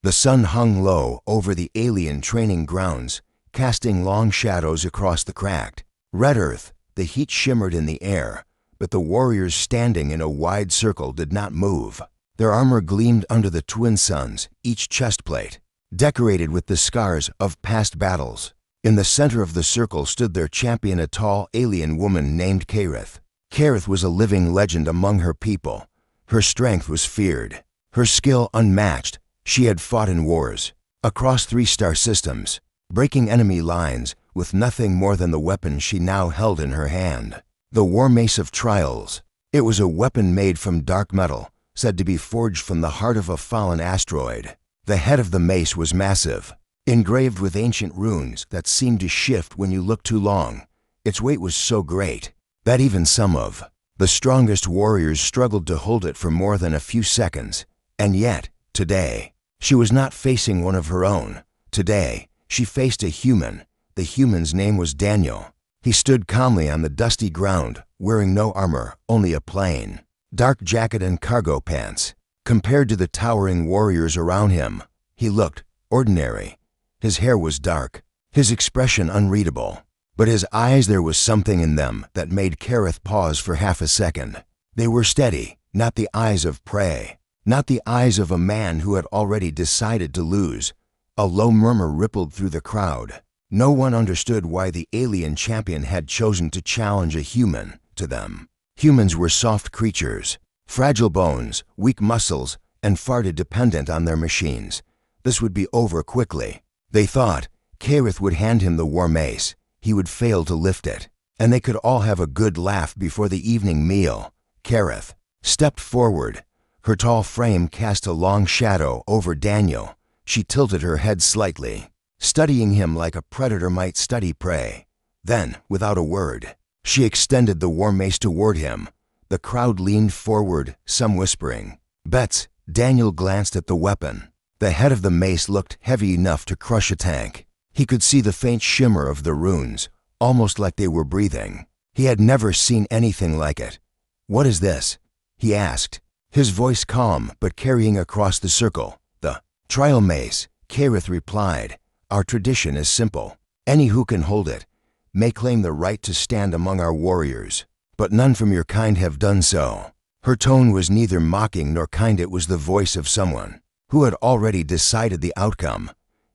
The sun hung low over the alien training grounds, casting long shadows across the cracked, red earth. The heat shimmered in the air, but the warriors standing in a wide circle did not move. Their armor gleamed under the twin suns, each chest plate decorated with the scars of past battles. In the center of the circle stood their champion, a tall alien woman named Kareth. Kareth was a living legend among her people. Her strength was feared, her skill unmatched. She had fought in wars, across 3-star systems, breaking enemy lines with nothing more than the weapon she now held in her hand. The War Mace of Trials. It was a weapon made from dark metal, said to be forged from the heart of a fallen asteroid. The head of the mace was massive, engraved with ancient runes that seemed to shift when you looked too long. Its weight was so great that even some of the strongest warriors struggled to hold it for more than a few seconds. And yet, today, she was not facing one of her own. Today, she faced a human. The human's name was Daniel. He stood calmly on the dusty ground, wearing no armor, only a plain, dark jacket and cargo pants. Compared to the towering warriors around him, he looked ordinary. His hair was dark, his expression unreadable. But his eyes, there was something in them that made Kareth pause for half a second. They were steady, not the eyes of prey, not the eyes of a man who had already decided to lose. A low murmur rippled through the crowd. No one understood why the alien champion had chosen to challenge a human. To them, humans were soft creatures, fragile bones, weak muscles, and far too dependent on their machines. This would be over quickly. They thought Kareth would hand him the war mace. He would fail to lift it, and they could all have a good laugh before the evening meal. Kareth stepped forward. Her tall frame cast a long shadow over Daniel. She tilted her head slightly, studying him like a predator might study prey. Then, without a word, she extended the war mace toward him. The crowd leaned forward, some whispering. "Bets." Daniel glanced at the weapon. The head of the mace looked heavy enough to crush a tank. He could see the faint shimmer of the runes, almost like they were breathing. He had never seen anything like it. "What is this?" he asked, his voice calm but carrying across the circle. "The trial mace," Kareth replied. "Our tradition is simple. Any who can hold it may claim the right to stand among our warriors, but none from your kind have done so." Her tone was neither mocking nor kind. It was the voice of someone who had already decided the outcome.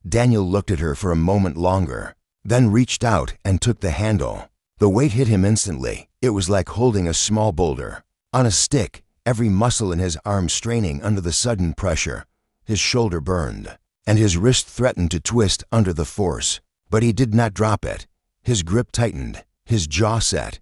Daniel looked at her for a moment longer, then reached out and took the handle. The weight hit him instantly. It was like holding a small boulder on a stick, every muscle in his arm straining under the sudden pressure. His shoulder burned, and his wrist threatened to twist under the force. But he did not drop it. His grip tightened, his jaw set.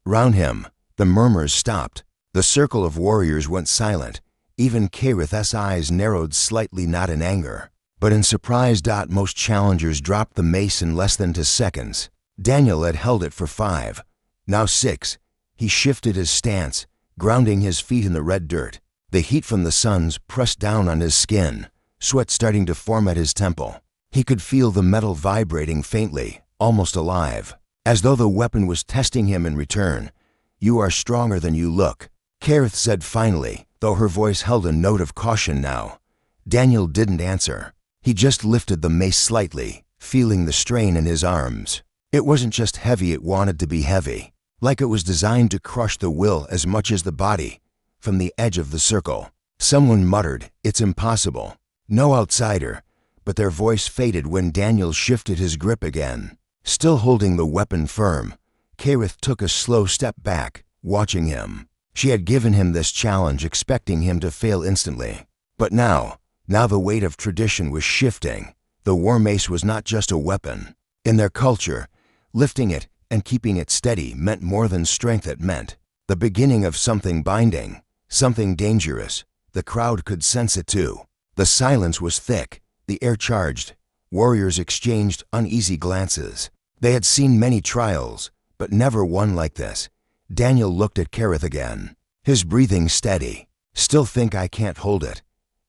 Round him, the murmurs stopped. The circle of warriors went silent. Even Kareth's eyes narrowed slightly, not in anger, but in surprise. Most challengers dropped the mace in less than 2 seconds. Daniel had held it for 5, now 6. He shifted his stance, grounding his feet in the red dirt. The heat from the suns pressed down on his skin, sweat starting to form at his temple. He could feel the metal vibrating faintly, almost alive, as though the weapon was testing him in return. "You are stronger than you look," Kareth said finally, though her voice held a note of caution now. Daniel didn't answer. He just lifted the mace slightly, feeling the strain in his arms. It wasn't just heavy, it wanted to be heavy, like it was designed to crush the will as much as the body. From the edge of the circle, someone muttered, "It's impossible." No outsider, but their voice faded when Daniel shifted his grip again. Still holding the weapon firm, Kareth took a slow step back, watching him. She had given him this challenge, expecting him to fail instantly. But now the weight of tradition was shifting. The war mace was not just a weapon. In their culture, lifting it and keeping it steady meant more than strength. It meant the beginning of something binding, something dangerous. The crowd could sense it too. The silence was thick, the air charged. Warriors exchanged uneasy glances. They had seen many trials, but never one like this. Daniel looked at Kareth again, his breathing steady. "Still think I can't hold it?"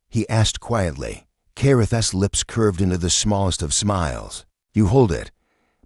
he asked quietly. Kareth's lips curved into the smallest of smiles. "You hold it,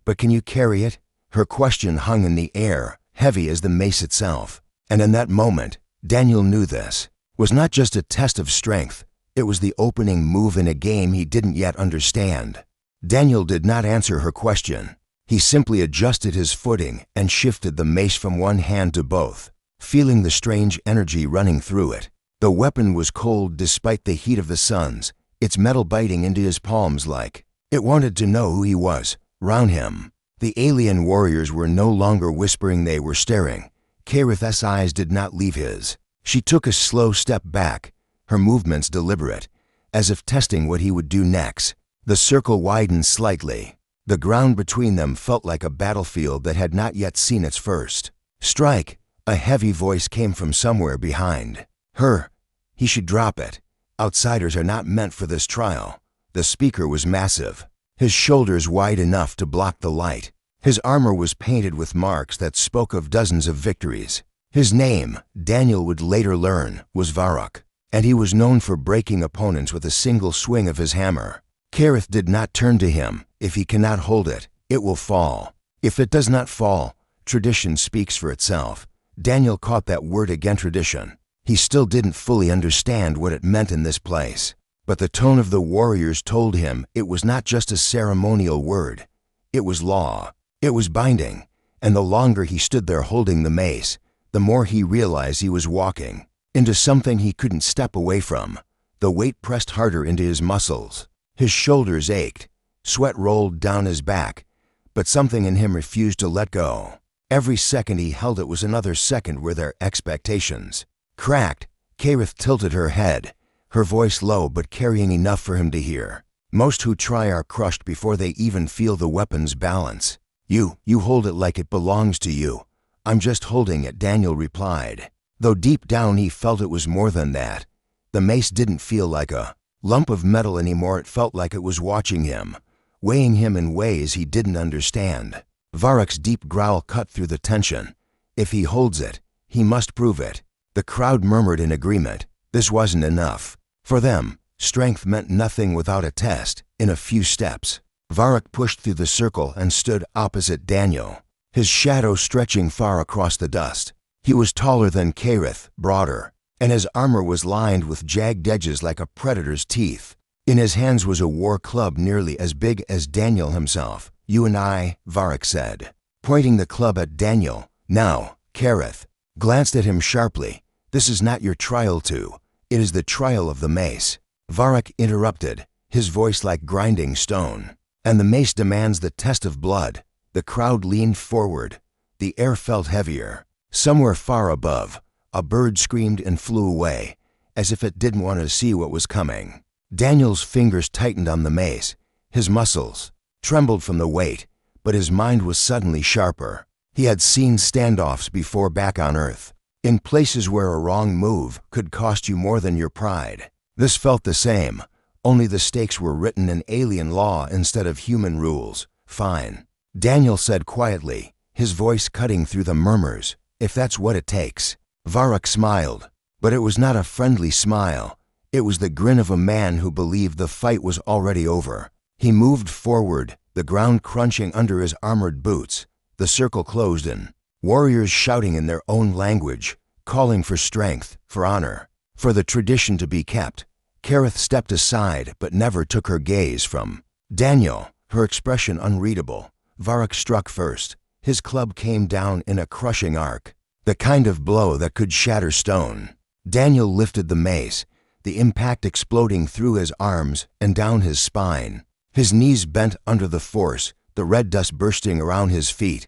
but can you carry it?" Her question hung in the air, heavy as the mace itself. And in that moment, Daniel knew this was not just a test of strength, It was the opening move in a game he didn't yet understand. Daniel did not answer her question. He simply adjusted his footing and shifted the mace from one hand to both, feeling the strange energy running through it. The weapon was cold despite the heat of the suns, its metal biting into his palms like it wanted to know who he was, round him. The alien warriors were no longer whispering, they were staring. Kareth's eyes did not leave his. She took a slow step back, her movements deliberate, as if testing what he would do next. The circle widened slightly. The ground between them felt like a battlefield that had not yet seen its first strike. A heavy voice came from somewhere behind her. He should drop it. Outsiders are not meant for this trial. The speaker was massive, his shoulders wide enough to block the light. His armor was painted with marks that spoke of dozens of victories. His name, Daniel would later learn, was Varrock, and he was known for breaking opponents with a single swing of his hammer. Kareth did not turn to him. If he cannot hold it, it will fall. If it does not fall, tradition speaks for itself. Daniel caught that word again, tradition. He still didn't fully understand what it meant in this place. But the tone of the warriors told him it was not just a ceremonial word. It was law. It was binding. And the longer he stood there holding the mace, the more he realized he was walking into something he couldn't step away from. The weight pressed harder into his muscles. His shoulders ached. Sweat rolled down his back, but something in him refused to let go. Every second he held it was another second where their expectations cracked. Kareth tilted her head, her voice low but carrying enough for him to hear. Most who try are crushed before they even feel the weapon's balance. You hold it like it belongs to you. I'm just holding it, Daniel replied. Though deep down he felt it was more than that. The mace didn't feel like a lump of metal anymore, it felt like it was watching him, weighing him in ways he didn't understand. Varrock's deep growl cut through the tension. If he holds it, he must prove it. The crowd murmured in agreement. This wasn't enough. For them, strength meant nothing without a test. In a few steps, Varrock pushed through the circle and stood opposite Daniel, his shadow stretching far across the dust. He was taller than Kareth, broader, and his armor was lined with jagged edges like a predator's teeth. In his hands was a war club nearly as big as Daniel himself. You and I, Varrock said, pointing the club at Daniel. Now, Kareth glanced at him sharply. This is not your trial too. It is the trial of the mace. Varrock interrupted, his voice like grinding stone. And the mace demands the test of blood. The crowd leaned forward. The air felt heavier. Somewhere far above, a bird screamed and flew away, as if it didn't want to see what was coming. Daniel's fingers tightened on the mace. His muscles trembled from the weight, but his mind was suddenly sharper. He had seen standoffs before back on Earth, in places where a wrong move could cost you more than your pride. This felt the same, only the stakes were written in alien law instead of human rules. Fine, Daniel said quietly, his voice cutting through the murmurs. If that's what it takes. Varrock smiled, but it was not a friendly smile. It was the grin of a man who believed the fight was already over. He moved forward, the ground crunching under his armored boots. The circle closed in, warriors shouting in their own language, calling for strength, for honor, for the tradition to be kept. Kareth stepped aside but never took her gaze from Daniel, her expression unreadable. Varrock struck first. His club came down in a crushing arc, the kind of blow that could shatter stone. Daniel lifted the mace, the impact exploding through his arms and down his spine. His knees bent under the force, the red dust bursting around his feet,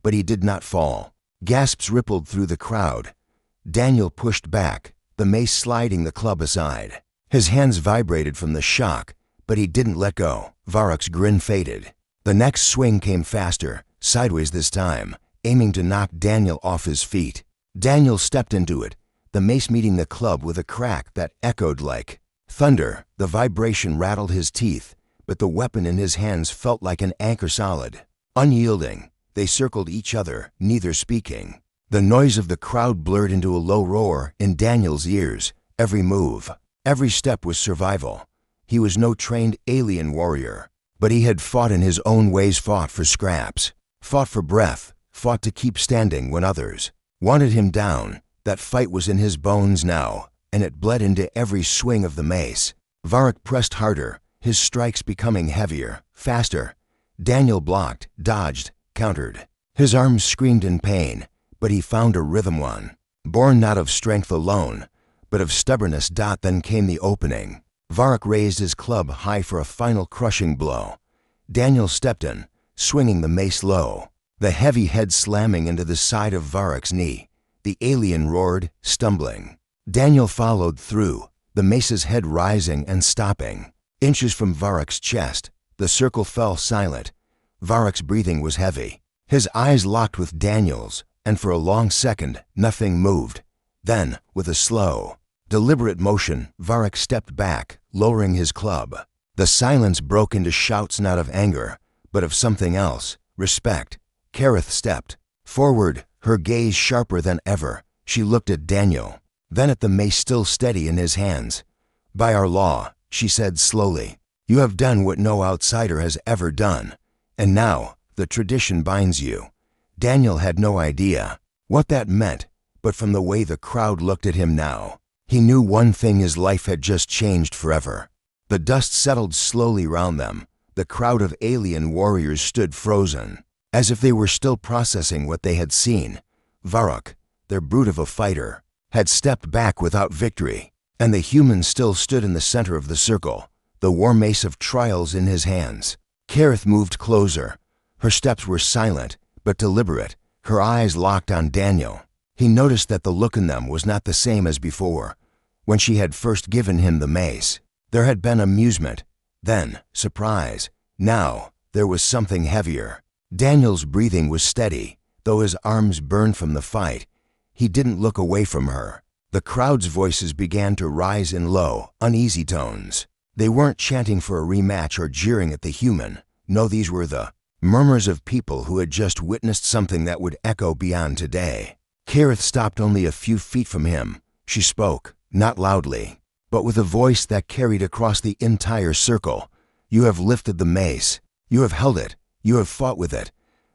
but he did not fall. Gasps rippled through the crowd. Daniel pushed back, the mace sliding the club aside. His hands vibrated from the shock, but he didn't let go. Varrock's grin faded. The next swing came faster, sideways this time, aiming to knock Daniel off his feet. Daniel stepped into it, the mace meeting the club with a crack that echoed like thunder. The vibration rattled his teeth, but the weapon in his hands felt like an anchor solid. Unyielding, they circled each other, neither speaking. The noise of the crowd blurred into a low roar in Daniel's ears. Every move, every step was survival. He was no trained alien warrior, but he had fought in his own ways, fought for scraps, fought for breath, fought to keep standing when others wanted him down. That fight was in his bones now, and it bled into every swing of the mace. Varrock pressed harder, his strikes becoming heavier, faster. Daniel blocked, dodged, countered. His arms screamed in pain, but he found a rhythm one. Born not of strength alone, but of stubbornness. Then came the opening. Varrock raised his club high for a final crushing blow. Daniel stepped in, swinging the mace low, the heavy head slamming into the side of Varrock's knee. The alien roared, stumbling. Daniel followed through, the mace's head rising and stopping. Inches from Varrock's chest, the circle fell silent. Varrock's breathing was heavy. His eyes locked with Daniel's, and for a long second, nothing moved. Then, with a slow, deliberate motion, Varrock stepped back, lowering his club. The silence broke into shouts not of anger, but of something else, respect. Kareth stepped forward, her gaze sharper than ever. She looked at Daniel, then at the mace still steady in his hands. "By our law," she said slowly, "you have done what no outsider has ever done, and now the tradition binds you." Daniel had no idea what that meant, but from the way the crowd looked at him now, he knew one thing: his life had just changed forever. The dust settled slowly round them. The crowd of alien warriors stood frozen, as if they were still processing what they had seen. Varrock, their brute of a fighter, had stepped back without victory, and the human still stood in the center of the circle, the war mace of trials in his hands. Kareth moved closer. Her steps were silent, but deliberate, her eyes locked on Daniel. He noticed that the look in them was not the same as before, when she had first given him the mace. There had been amusement, then surprise. Now there was something heavier. Daniel's breathing was steady, though his arms burned from the fight. He didn't look away from her. The crowd's voices began to rise in low, uneasy tones. They weren't chanting for a rematch or jeering at the human. No, these were the murmurs of people who had just witnessed something that would echo beyond today. Kareth stopped only a few feet from him. She spoke, not loudly, but with a voice that carried across the entire circle. "You have lifted the mace. You have held it. You have fought with it.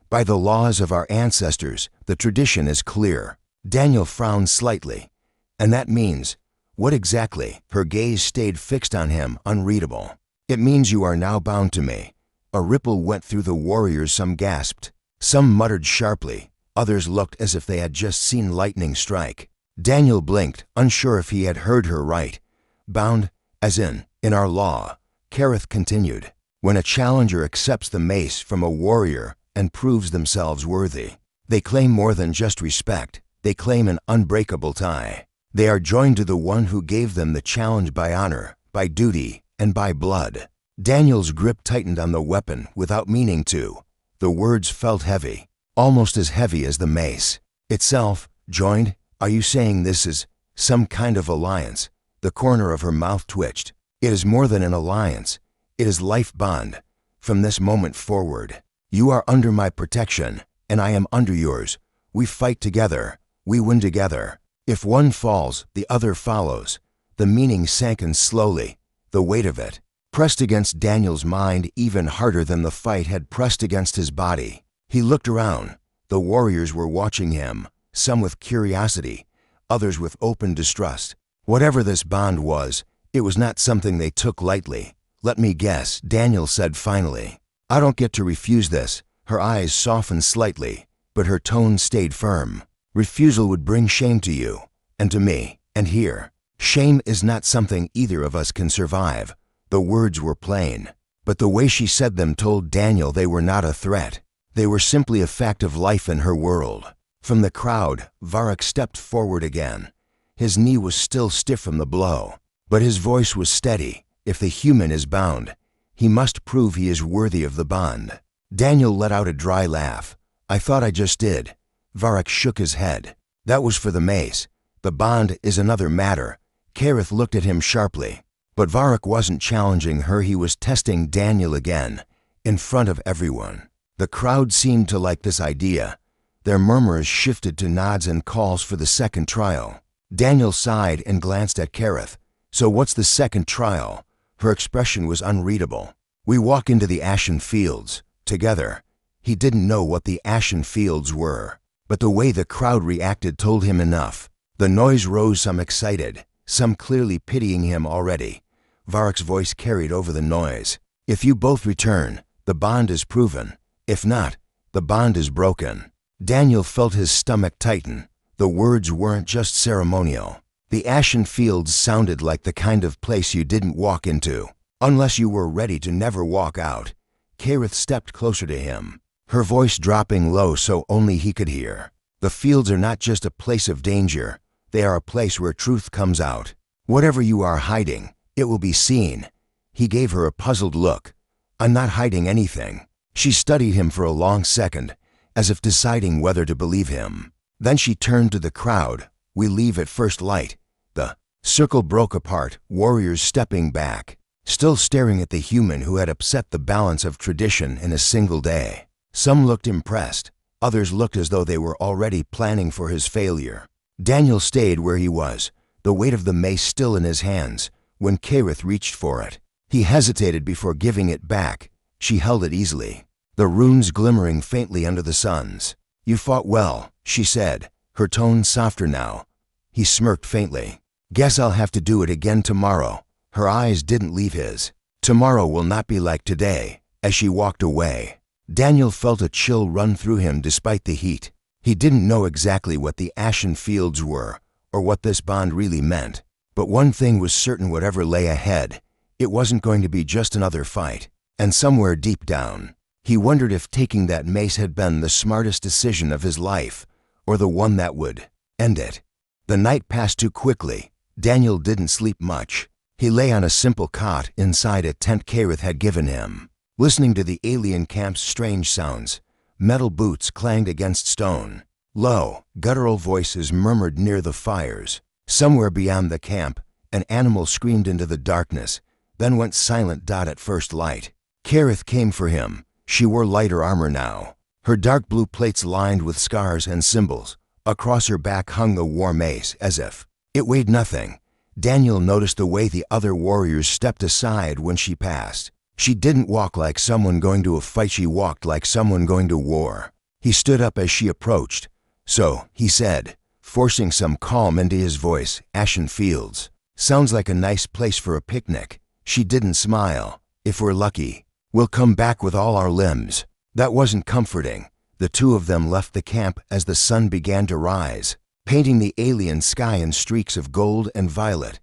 By the laws of our ancestors, the tradition is clear." Daniel frowned slightly. "And that means, what exactly?" Her gaze stayed fixed on him, unreadable. "It means you are now bound to me." A ripple went through the warriors. Some gasped. Some muttered sharply. Others looked as if they had just seen lightning strike. Daniel blinked, unsure if he had heard her right. "Bound, as in our law," Kareth continued. "When a challenger accepts the mace from a warrior and proves themselves worthy, they claim more than just respect. They claim an unbreakable tie. They are joined to the one who gave them the challenge by honor, by duty, and by blood." Daniel's grip tightened on the weapon without meaning to. The words felt heavy, almost as heavy as the mace itself. "Joined? Are you saying this is some kind of alliance?" The corner of her mouth twitched. "It is more than an alliance. It is life bond. From this moment forward, you are under my protection, and I am under yours. We fight together. We win together. If one falls, the other follows." The meaning sank in slowly. The weight of it pressed against Daniel's mind even harder than the fight had pressed against his body. He looked around. The warriors were watching him, some with curiosity, others with open distrust. Whatever this bond was, it was not something they took lightly. "Let me guess," Daniel said finally. "I don't get to refuse this." Her eyes softened slightly, but her tone stayed firm. "Refusal would bring shame to you, and to me, and here. Shame is not something either of us can survive." The words were plain, but the way she said them told Daniel they were not a threat. They were simply a fact of life in her world. From the crowd, Varrock stepped forward again. His knee was still stiff from the blow, but his voice was steady. "If the human is bound, he must prove he is worthy of the bond." Daniel let out a dry laugh. "I thought I just did." Varrock shook his head. "That was for the mace. The bond is another matter." Kareth looked at him sharply. But Varrock wasn't challenging her. He was testing Daniel again, in front of everyone. The crowd seemed to like this idea. Their murmurs shifted to nods and calls for the second trial. Daniel sighed and glanced at Kareth. "So what's the second trial?" Her expression was unreadable. "We walk into the ashen fields, together." He didn't know what the ashen fields were, but the way the crowd reacted told him enough. The noise rose, some excited, some clearly pitying him already. Varrick's voice carried over the noise. "If you both return, the bond is proven. If not, the bond is broken." Daniel felt his stomach tighten. The words weren't just ceremonial. The Ashen Fields sounded like the kind of place you didn't walk into, unless you were ready to never walk out. Kareth stepped closer to him, her voice dropping low so only he could hear. "The fields are not just a place of danger. They are a place where truth comes out. Whatever you are hiding, it will be seen." He gave her a puzzled look. "I'm not hiding anything." She studied him for a long second, as if deciding whether to believe him. Then she turned to the crowd. "We leave at first light." The circle broke apart, warriors stepping back, still staring at the human who had upset the balance of tradition in a single day. Some looked impressed. Others looked as though they were already planning for his failure. Daniel stayed where he was, the weight of the mace still in his hands, when Kareth reached for it. He hesitated before giving it back. She held it easily, the runes glimmering faintly under the suns. "You fought well," she said, her tone softer now. He smirked faintly. "Guess I'll have to do it again tomorrow." Her eyes didn't leave his. "Tomorrow will not be like today." As she walked away, Daniel felt a chill run through him despite the heat. He didn't know exactly what the Ashen Fields were, or what this bond really meant. But one thing was certain: whatever lay ahead, it wasn't going to be just another fight. And somewhere deep down, he wondered if taking that mace had been the smartest decision of his life, or the one that would end it. The night passed too quickly. Daniel didn't sleep much. He lay on a simple cot inside a tent Kareth had given him, listening to the alien camp's strange sounds. Metal boots clanged against stone. Low, guttural voices murmured near the fires. Somewhere beyond the camp, an animal screamed into the darkness, then went silent. At first light, Kareth came for him. She wore lighter armor now, her dark blue plates lined with scars and symbols. Across her back hung the war mace, as if it weighed nothing. Daniel noticed the way the other warriors stepped aside when she passed. She didn't walk like someone going to a fight, she walked like someone going to war. He stood up as she approached. "So," he said, forcing some calm into his voice, "Ashen Fields. Sounds like a nice place for a picnic." She didn't smile. "If we're lucky, we'll come back with all our limbs." That wasn't comforting. The two of them left the camp as the sun began to rise, painting the alien sky in streaks of gold and violet.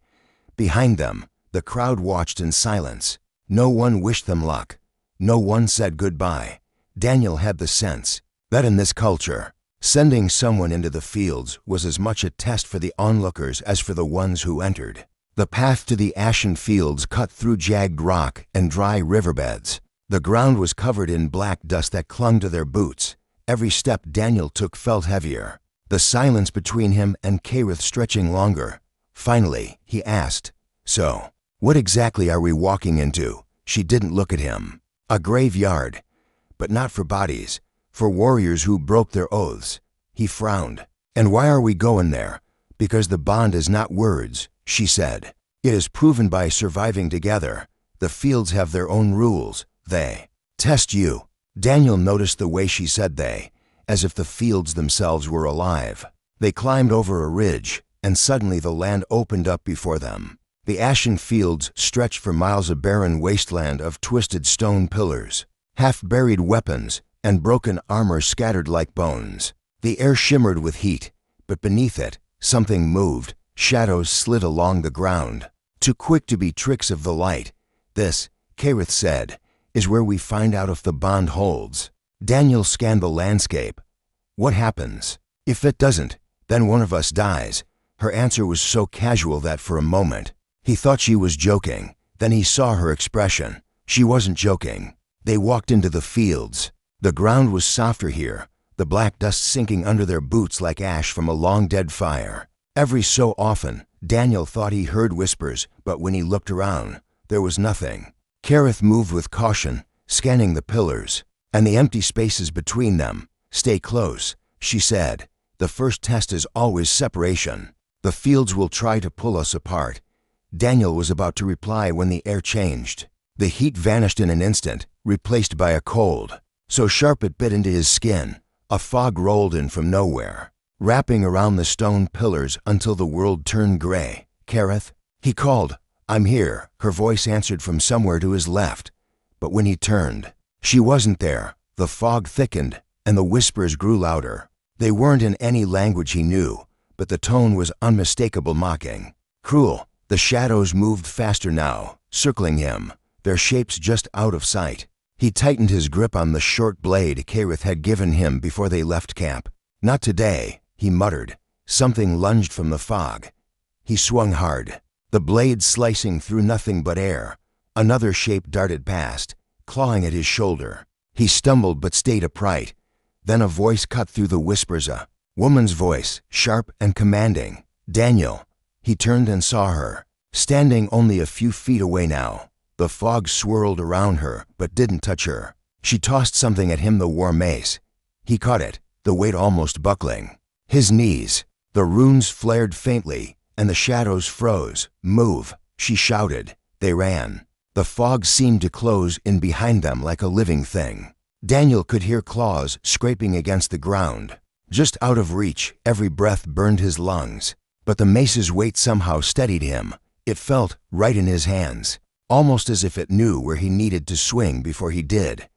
Behind them, the crowd watched in silence. No one wished them luck. No one said goodbye. Daniel had the sense that in this culture, sending someone into the fields was as much a test for the onlookers as for the ones who entered. The path to the Ashen Fields cut through jagged rock and dry riverbeds. The ground was covered in black dust that clung to their boots. Every step Daniel took felt heavier, the silence between him and Kareth stretching longer. Finally, he asked, "So, what exactly are we walking into?" She didn't look at him. "A graveyard, but not for bodies, for warriors who broke their oaths." He frowned. "And why are we going there?" "Because the bond is not words," she said. "It is proven by surviving together. The fields have their own rules. They test you." Daniel noticed the way she said "they," as if the fields themselves were alive. They climbed over a ridge, and suddenly the land opened up before them. The Ashen Fields stretched for miles, a barren wasteland of twisted stone pillars, half-buried weapons, and broken armor scattered like bones. The air shimmered with heat, but beneath it, something moved. Shadows slid along the ground, too quick to be tricks of the light. "This," Kareth said, "is where we find out if the bond holds." Daniel scanned the landscape. "What happens? If it doesn't, then one of us dies." Her answer was so casual that for a moment, he thought she was joking. Then he saw her expression. She wasn't joking. They walked into the fields. The ground was softer here, the black dust sinking under their boots like ash from a long-dead fire. Every so often, Daniel thought he heard whispers, but when he looked around, there was nothing. Kareth moved with caution, scanning the pillars and the empty spaces between them. "Stay close," she said. "The first test is always separation. The fields will try to pull us apart." Daniel was about to reply when the air changed. The heat vanished in an instant, replaced by a cold, so sharp it bit into his skin. A fog rolled in from nowhere, wrapping around the stone pillars until the world turned gray. Kareth?" He called. "I'm here," her voice answered from somewhere to his left. But when he turned, she wasn't there. The fog thickened, and the whispers grew louder. They weren't in any language he knew, but the tone was unmistakable mocking. Cruel. The shadows moved faster now, circling him, their shapes just out of sight. He tightened his grip on the short blade Kareth had given him before they left camp. "Not today," he muttered. Something lunged from the fog. He swung hard, the blade slicing through nothing but air. Another shape darted past, clawing at his shoulder. He stumbled but stayed upright. Then a voice cut through the whispers, a woman's voice, sharp and commanding. "Daniel." He turned and saw her, standing only a few feet away now. The fog swirled around her, but didn't touch her. She tossed something at him, the war mace. He caught it, the weight almost buckling. His knees. The runes flared faintly, and the shadows froze. "Move," she shouted. They ran. The fog seemed to close in behind them like a living thing. Daniel could hear claws scraping against the ground. Just out of reach, every breath burned his lungs. But the mace's weight somehow steadied him. It felt right in his hands, almost as if it knew where he needed to swing before he did.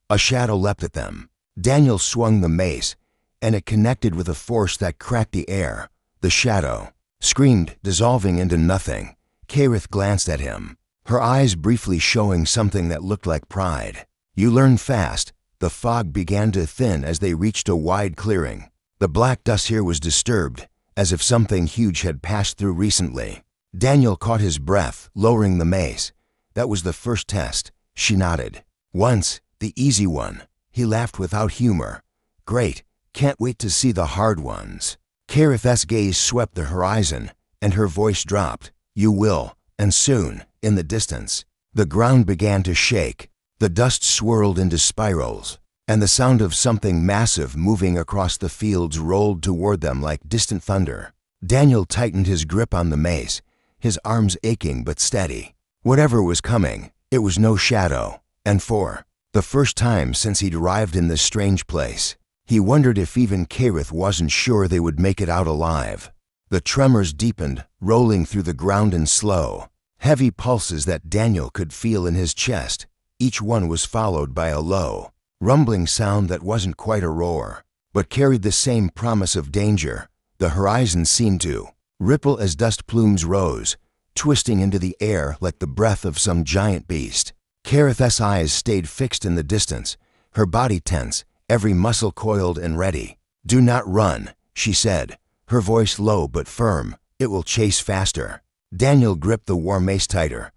A shadow leapt at them. Daniel swung the mace, and it connected with a force that cracked the air. The shadow screamed, dissolving into nothing. Kareth glanced at him, her eyes briefly showing something that looked like pride. "You learn fast." The fog began to thin as they reached a wide clearing. The black dust here was disturbed, as if something huge had passed through recently. Daniel caught his breath, lowering the mace. That was the first test. She nodded. "Once, the easy one." He laughed without humor. "Great. Can't wait to see the hard ones." Kareth's gaze swept the horizon, and her voice dropped. "You will, and soon." In the distance, the ground began to shake. The dust swirled into spirals, and the sound of something massive moving across the fields rolled toward them like distant thunder. Daniel tightened his grip on the mace, his arms aching but steady. Whatever was coming, it was no shadow, and for the first time since he'd arrived in this strange place, he wondered if even Kareth wasn't sure they would make it out alive. The tremors deepened, rolling through the ground in slow, heavy pulses that Daniel could feel in his chest. Each one was followed by a low, rumbling sound that wasn't quite a roar, but carried the same promise of danger. The horizon seemed to ripple as dust plumes rose, twisting into the air like the breath of some giant beast. Kareth's eyes stayed fixed in the distance, her body tense, every muscle coiled and ready. "Do not run," she said, her voice low but firm. "It will chase faster." Daniel gripped the war mace tighter.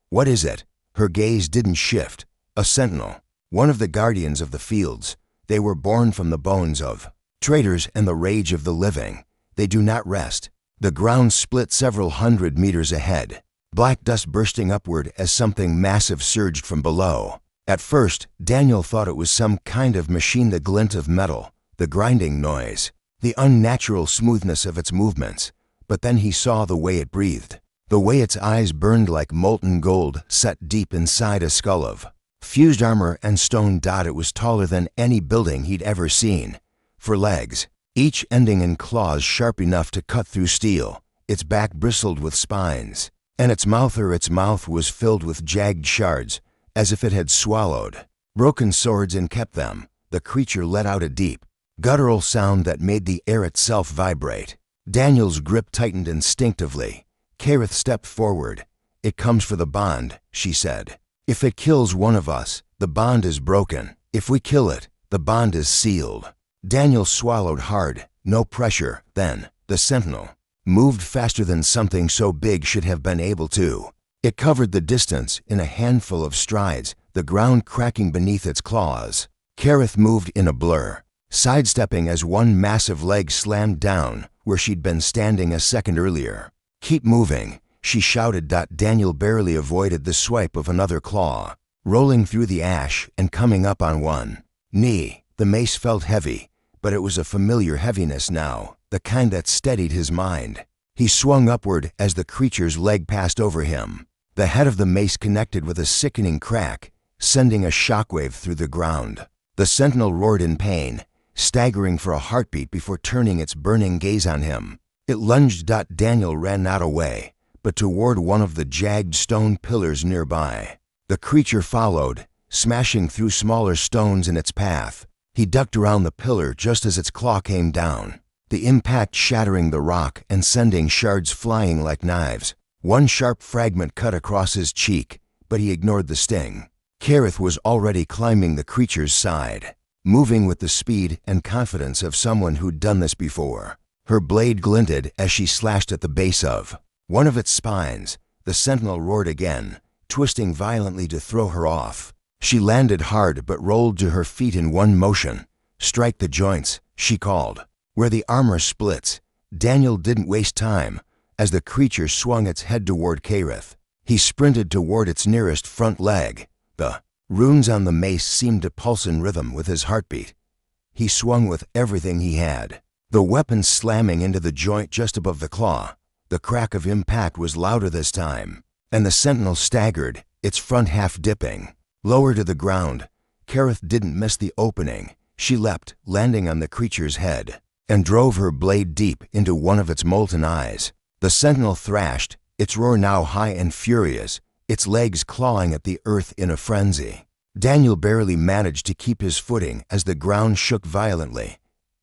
"What is it?" Her gaze didn't shift. "A sentinel, one of the guardians of the fields. They were born from the bones of traitors and the rage of the living. They do not rest." The ground split several hundred meters ahead, black dust bursting upward as something massive surged from below. At first, Daniel thought it was some kind of machine, the glint of metal, the grinding noise, the unnatural smoothness of its movements. But then he saw the way it breathed, the way its eyes burned like molten gold set deep inside a skull of fused armor and stone. It was taller than any building he'd ever seen. For legs, each ending in claws sharp enough to cut through steel, its back bristled with spines, and its mouth was filled with jagged shards, as if it had swallowed broken swords and kept them. The creature let out a deep, guttural sound that made the air itself vibrate. Daniel's grip tightened instinctively. Kareth stepped forward. "It comes for the bond," she said. "If it kills one of us, the bond is broken. If we kill it, the bond is sealed." Daniel swallowed hard, no pressure. Then, the sentinel moved faster than something so big should have been able to. It covered the distance in a handful of strides, the ground cracking beneath its claws. Kareth moved in a blur, sidestepping as one massive leg slammed down where she'd been standing a second earlier. "Keep moving," she shouted. Daniel barely avoided the swipe of another claw, rolling through the ash and coming up on one knee. The mace felt heavy, but it was a familiar heaviness now, the kind that steadied his mind. He swung upward as the creature's leg passed over him. The head of the mace connected with a sickening crack, sending a shockwave through the ground. The sentinel roared in pain, staggering for a heartbeat before turning its burning gaze on him. It lunged. Daniel ran not away, but toward one of the jagged stone pillars nearby. The creature followed, smashing through smaller stones in its path. He ducked around the pillar just as its claw came down, the impact shattering the rock and sending shards flying like knives. One sharp fragment cut across his cheek, but he ignored the sting. Kareth was already climbing the creature's side, moving with the speed and confidence of someone who'd done this before. Her blade glinted as she slashed at the base of one of its spines. The sentinel roared again, twisting violently to throw her off. She landed hard but rolled to her feet in one motion. "Strike the joints," she called. Where the armor splits, Daniel didn't waste time. As the creature swung its head toward Kareth, he sprinted toward its nearest front leg. The runes on the mace seemed to pulse in rhythm with his heartbeat. He swung with everything he had, the weapon slamming into the joint just above the claw. The crack of impact was louder this time, and the sentinel staggered, its front half dipping. Lower to the ground, Kareth didn't miss the opening. She leapt, landing on the creature's head, and drove her blade deep into one of its molten eyes. The sentinel thrashed, its roar now high and furious, its legs clawing at the earth in a frenzy. Daniel barely managed to keep his footing as the ground shook violently.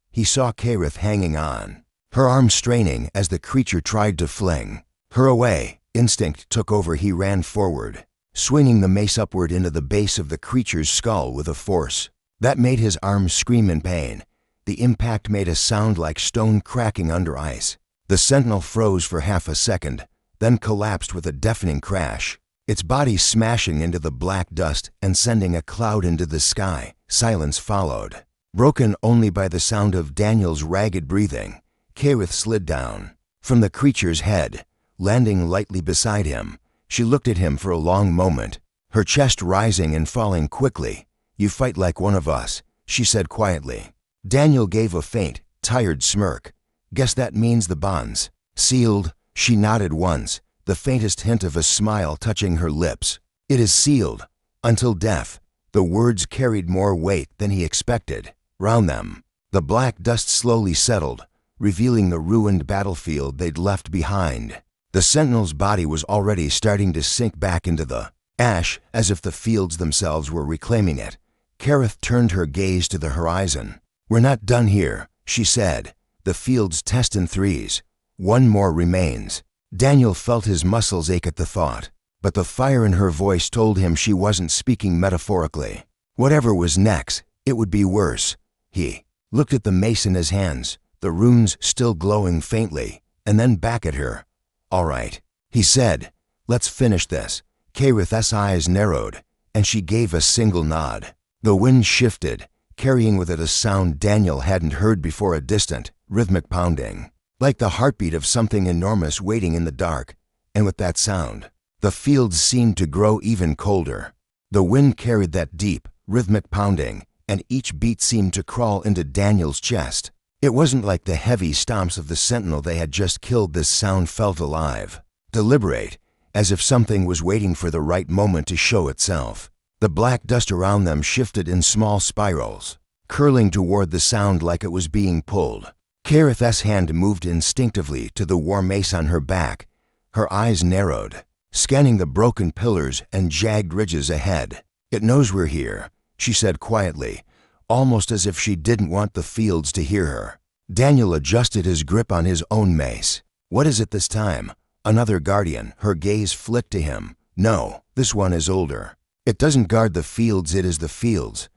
He saw Kareth hanging on, her arms straining as the creature tried to fling her away. Instinct took over. He ran forward, swinging the mace upward into the base of the creature's skull with a force that made his arms scream in pain. The impact made a sound like stone cracking under ice. The sentinel froze for half a second, then collapsed with a deafening crash, its body smashing into the black dust and sending a cloud into the sky. Silence followed, broken only by the sound of Daniel's ragged breathing. Kareth slid down from the creature's head, landing lightly beside him. She looked at him for a long moment, her chest rising and falling quickly. "You fight like one of us," she said quietly. Daniel gave a faint, tired smirk. "Guess that means the bond's sealed." She nodded once, the faintest hint of a smile touching her lips. "It is sealed until death." The words carried more weight than he expected. Round them, the black dust slowly settled, revealing the ruined battlefield they'd left behind. The sentinel's body was already starting to sink back into the ash, as if the fields themselves were reclaiming it. Kareth turned her gaze to the horizon. "We're not done here," she said. "The fields test in threes. One more remains." Daniel felt his muscles ache at the thought, but the fire in her voice told him she wasn't speaking metaphorically. Whatever was next, it would be worse. He looked at the mace in his hands, the runes still glowing faintly, and then back at her. "All right," he said. "Let's finish this." Kareth's eyes narrowed, and she gave a single nod. The wind shifted, carrying with it a sound Daniel hadn't heard before, a distant, rhythmic pounding, like the heartbeat of something enormous waiting in the dark. And with that sound, the fields seemed to grow even colder. The wind carried that deep, rhythmic pounding, and each beat seemed to crawl into Daniel's chest. It wasn't like the heavy stomps of the sentinel they had just killed. This sound felt alive, deliberate, as if something was waiting for the right moment to show itself. The black dust around them shifted in small spirals, curling toward the sound like it was being pulled. Kareth's hand moved instinctively to the war mace on her back. Her eyes narrowed, scanning the broken pillars and jagged ridges ahead. "It knows we're here," she said quietly, almost as if she didn't want the fields to hear her. Daniel adjusted his grip on his own mace. "What is it this time?" "Another guardian." Her gaze flicked to him. "No, this one is older. It doesn't guard the fields, it is the fields."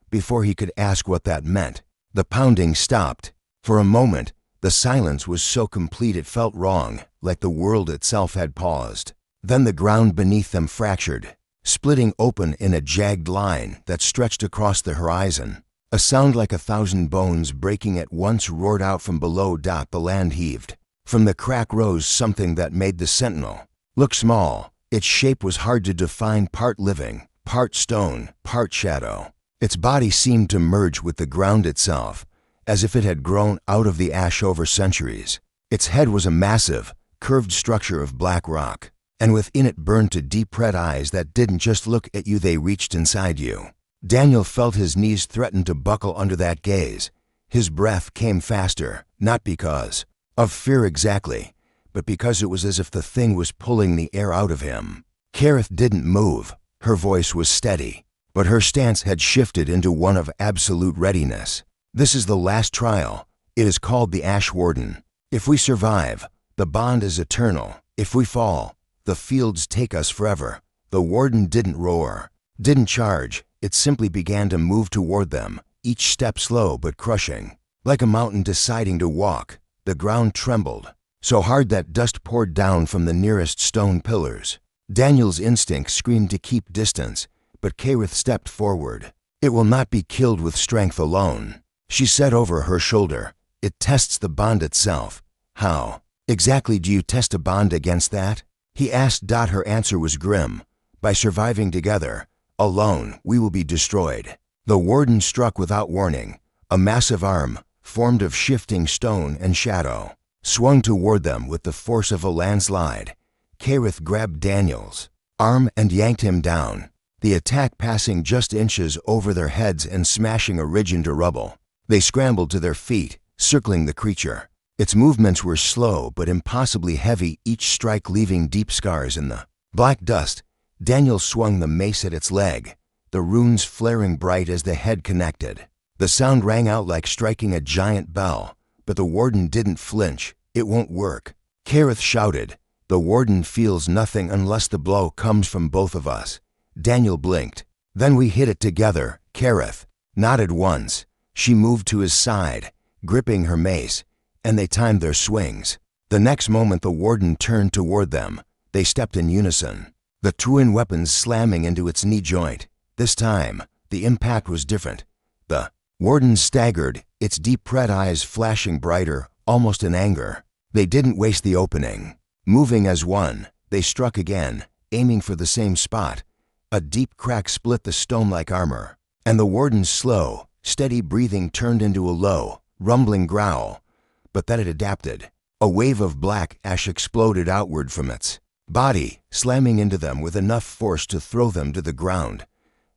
Before he could ask what that meant, the pounding stopped. For a moment, the silence was so complete it felt wrong, like the world itself had paused. Then the ground beneath them fractured, splitting open in a jagged line that stretched across the horizon. A sound like 1,000 bones breaking at once roared out from below. The land heaved. From the crack rose something that made the sentinel look small. Its shape was hard to define, part living, part stone, part shadow. Its body seemed to merge with the ground itself, as if it had grown out of the ash over centuries. Its head was a massive, curved structure of black rock, and within it burned to deep red eyes that didn't just look at you, they reached inside you. Daniel felt his knees threaten to buckle under that gaze. His breath came faster, not because of fear exactly, but because it was as if the thing was pulling the air out of him. Kareth didn't move. Her voice was steady, but her stance had shifted into one of absolute readiness. This is the last trial. It is called the Ash Warden. If we survive, the bond is eternal. If we fall, the fields take us forever. The warden didn't roar, didn't charge. It simply began to move toward them, each step slow but crushing. Like a mountain deciding to walk, the ground trembled, so hard that dust poured down from the nearest stone pillars. Daniel's instinct screamed to keep distance, but Kareth stepped forward. "It will not be killed with strength alone," she said over her shoulder. "It tests the bond itself." "How exactly do you test a bond against that?" he asked. Her answer was grim. "By surviving together. Alone, we will be destroyed." The warden struck without warning. A massive arm, formed of shifting stone and shadow, swung toward them with the force of a landslide. Kareth grabbed Daniel's arm and yanked him down, the attack passing just inches over their heads and smashing a ridge into rubble. They scrambled to their feet, circling the creature. Its movements were slow but impossibly heavy, each strike leaving deep scars in the black dust. Daniel swung the mace at its leg, the runes flaring bright as the head connected. The sound rang out like striking a giant bell, but the warden didn't flinch. "It won't work," Kareth shouted. "The warden feels nothing unless the blow comes from both of us." Daniel blinked. "Then we hit it together." Kareth nodded once. She moved to his side, gripping her mace, and they timed their swings. The next moment the warden turned toward them. They stepped in unison, the twin weapons slamming into its knee joint. This time, the impact was different. The warden staggered, its deep red eyes flashing brighter, almost in anger. They didn't waste the opening. Moving as one, they struck again, aiming for the same spot. A deep crack split the stone-like armor, and the warden's slow, steady breathing turned into a low, rumbling growl. But then it adapted. A wave of black ash exploded outward from its body, slamming into them with enough force to throw them to the ground.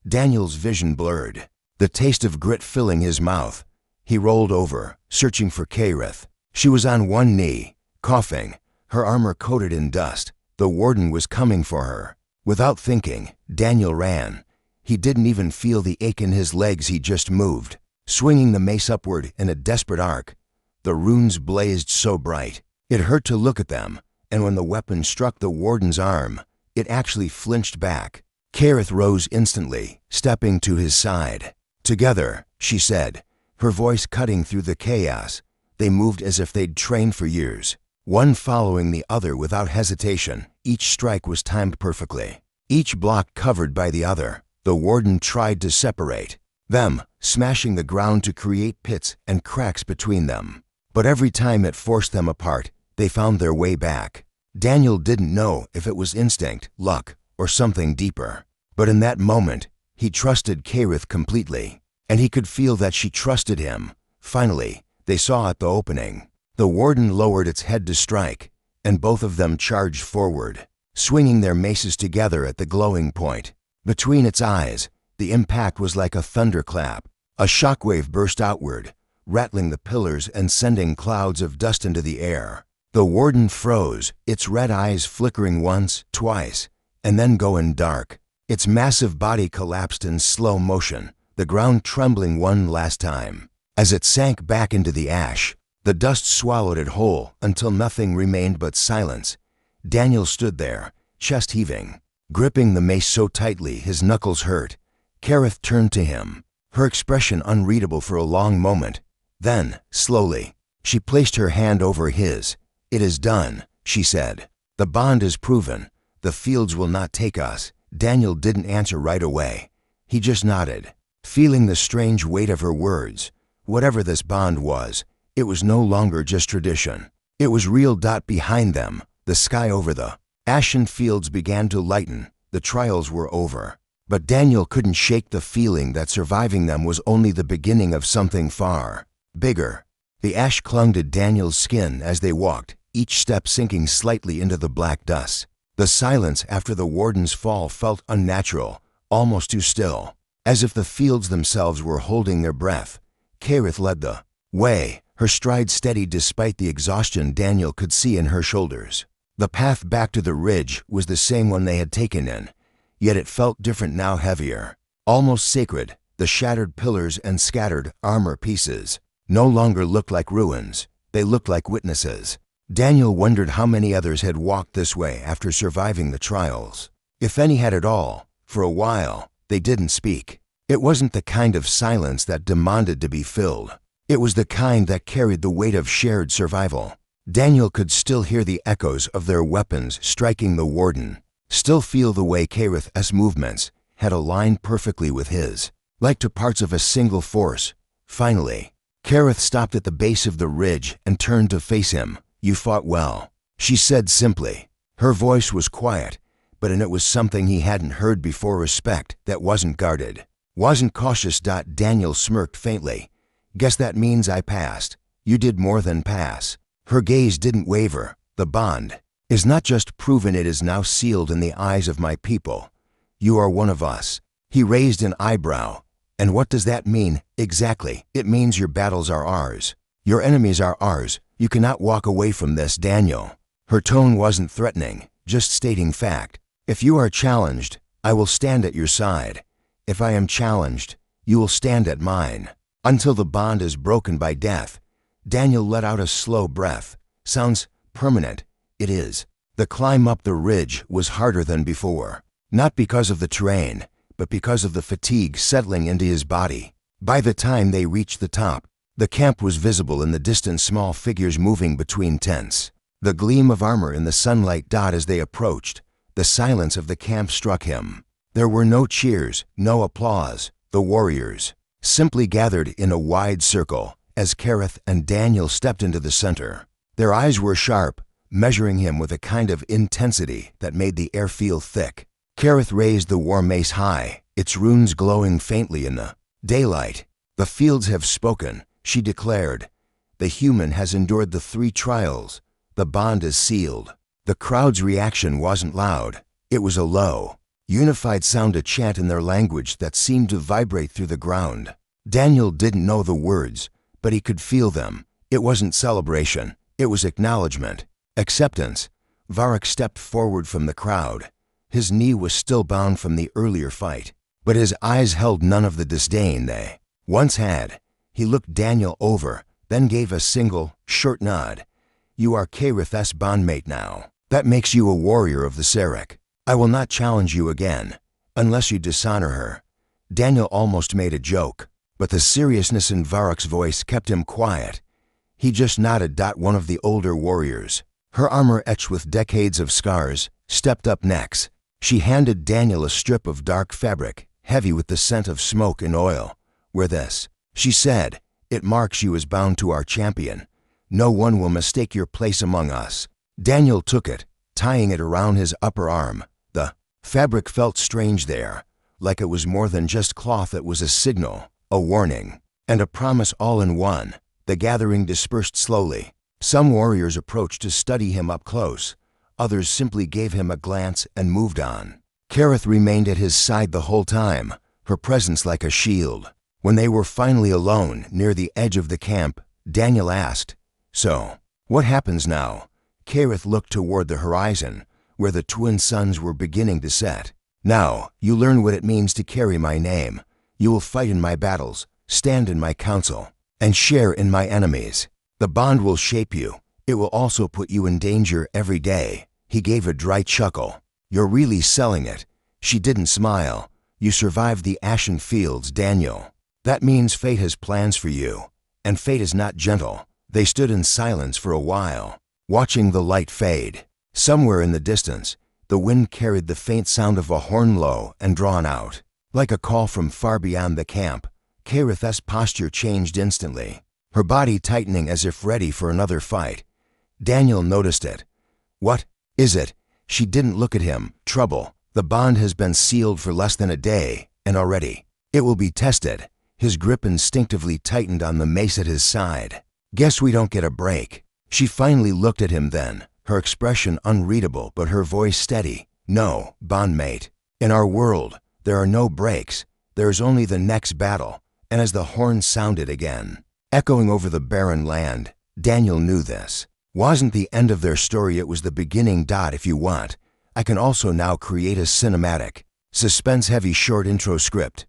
Daniel's vision blurred, the taste of grit filling his mouth. He rolled over, searching for Kareth. She was on one knee, coughing, her armor coated in dust. The warden was coming for her. Without thinking, Daniel ran. He didn't even feel the ache in his legs. He just moved, swinging the mace upward in a desperate arc. The runes blazed so bright, it hurt to look at them, and when the weapon struck the warden's arm, it actually flinched back. Kareth rose instantly, stepping to his side. "Together," she said, her voice cutting through the chaos. They moved as if they'd trained for years, one following the other without hesitation. Each strike was timed perfectly, each block covered by the other. The warden tried to separate them, smashing the ground to create pits and cracks between them. But every time it forced them apart, they found their way back. Daniel didn't know if it was instinct, luck, or something deeper. But in that moment, he trusted Kareth completely, and he could feel that she trusted him. Finally, they saw at the opening. The warden lowered its head to strike, and both of them charged forward, swinging their maces together at the glowing point. Between its eyes, the impact was like a thunderclap. A shockwave burst outward, rattling the pillars and sending clouds of dust into the air. The warden froze, its red eyes flickering once, twice, and then going dark. Its massive body collapsed in slow motion, the ground trembling one last time. As it sank back into the ash, the dust swallowed it whole until nothing remained but silence. Daniel stood there, chest heaving, gripping the mace so tightly his knuckles hurt. Kareth turned to him, her expression unreadable for a long moment. Then, slowly, she placed her hand over his. "It is done," she said. "The bond is proven. The fields will not take us." Daniel didn't answer right away. He just nodded, feeling the strange weight of her words. Whatever this bond was, it was no longer just tradition. It was real. Behind them, the sky over the ashen fields began to lighten. The trials were over. But Daniel couldn't shake the feeling that surviving them was only the beginning of something far bigger. The ash clung to Daniel's skin as they walked, each step sinking slightly into the black dust. The silence after the warden's fall felt unnatural, almost too still, as if the fields themselves were holding their breath. Kareth led the way, her her stride steady despite the exhaustion Daniel could see in her shoulders. The path back to the ridge was the same one they had taken in, yet it felt different now, heavier. Almost sacred, the shattered pillars and scattered armor pieces no longer looked like ruins, they looked like witnesses. Daniel wondered how many others had walked this way after surviving the trials. If any had at all. For a while, they didn't speak. It wasn't the kind of silence that demanded to be filled. It was the kind that carried the weight of shared survival. Daniel could still hear the echoes of their weapons striking the warden, still feel the way Kareth's movements had aligned perfectly with his, like two parts of a single force. Finally, Kareth stopped at the base of the ridge and turned to face him. "You fought well," she said simply. Her voice was quiet, but in it was something he hadn't heard before, respect that wasn't guarded, wasn't cautious. Daniel smirked faintly. "Guess that means I passed." "You did more than pass." Her gaze didn't waver. "The bond is not just proven, it is now sealed in the eyes of my people. You are one of us." He raised an eyebrow. "And what does that mean exactly?" "It means your battles are ours. Your enemies are ours. You cannot walk away from this, Daniel." Her tone wasn't threatening, just stating fact. "If you are challenged, I will stand at your side. If I am challenged, you will stand at mine. Until the bond is broken by death." Daniel let out a slow breath. "Sounds permanent." "It is." The climb up the ridge was harder than before, not because of the terrain, but because of the fatigue settling into his body. By the time they reached the top, the camp was visible in the distance, small figures moving between tents. The gleam of armor in the sunlight. As they approached, the silence of the camp struck him. There were no cheers, no applause. The warriors simply gathered in a wide circle as Kareth and Daniel stepped into the center. Their eyes were sharp, measuring him with a kind of intensity that made the air feel thick. Kareth raised the war mace high, its runes glowing faintly in the daylight. "The fields have spoken," she declared. "The human has endured the 3 trials. The bond is sealed." The crowd's reaction wasn't loud. It was a low, unified sound, a chant in their language that seemed to vibrate through the ground. Daniel didn't know the words, but he could feel them. It wasn't celebration. It was acknowledgement, acceptance. Varric stepped forward from the crowd. His knee was still bound from the earlier fight, but his eyes held none of the disdain they once had. He looked Daniel over, then gave a single, short nod. "You are Kareth's bondmate now. That makes you a warrior of the Serek. I will not challenge you again, unless you dishonor her." Daniel almost made a joke, but the seriousness in Varric's voice kept him quiet. He just nodded. One of the older warriors, her armor etched with decades of scars, stepped up next. She handed Daniel a strip of dark fabric, heavy with the scent of smoke and oil. "Wear this," she said. "It marks you as bound to our champion. No one will mistake your place among us." Daniel took it, tying it around his upper arm. The fabric felt strange there, like it was more than just cloth. It was a signal, a warning, and a promise all in one. The gathering dispersed slowly. Some warriors approached to study him up close. Others simply gave him a glance and moved on. Kareth remained at his side the whole time, her presence like a shield. When they were finally alone near the edge of the camp, Daniel asked, "So, what happens now?" Kareth looked toward the horizon, where the twin suns were beginning to set. "Now, you learn what it means to carry my name. You will fight in my battles, stand in my council, and share in my enemies. The bond will shape you. It will also put you in danger every day." He gave a dry chuckle. "You're really selling it." She didn't smile. "You survived the ashen fields, Daniel. That means fate has plans for you, and fate is not gentle." They stood in silence for a while, watching the light fade. Somewhere in the distance, the wind carried the faint sound of a horn, low and drawn out, like a call from far beyond the camp. Kareth's posture changed instantly, her body tightening as if ready for another fight. Daniel noticed it. "What is it?" She didn't look at him. "Trouble. The bond has been sealed for less than a day, and already it will be tested." His grip instinctively tightened on the mace at his side. "Guess we don't get a break." She finally looked at him then, her expression unreadable but her voice steady. "No, bondmate. In our world, there are no breaks. There is only the next battle." And as the horn sounded again, echoing over the barren land. Daniel knew this. Wasn't the end of their story, it was the beginning. If you want, I can also now create a cinematic, suspense-heavy short intro script.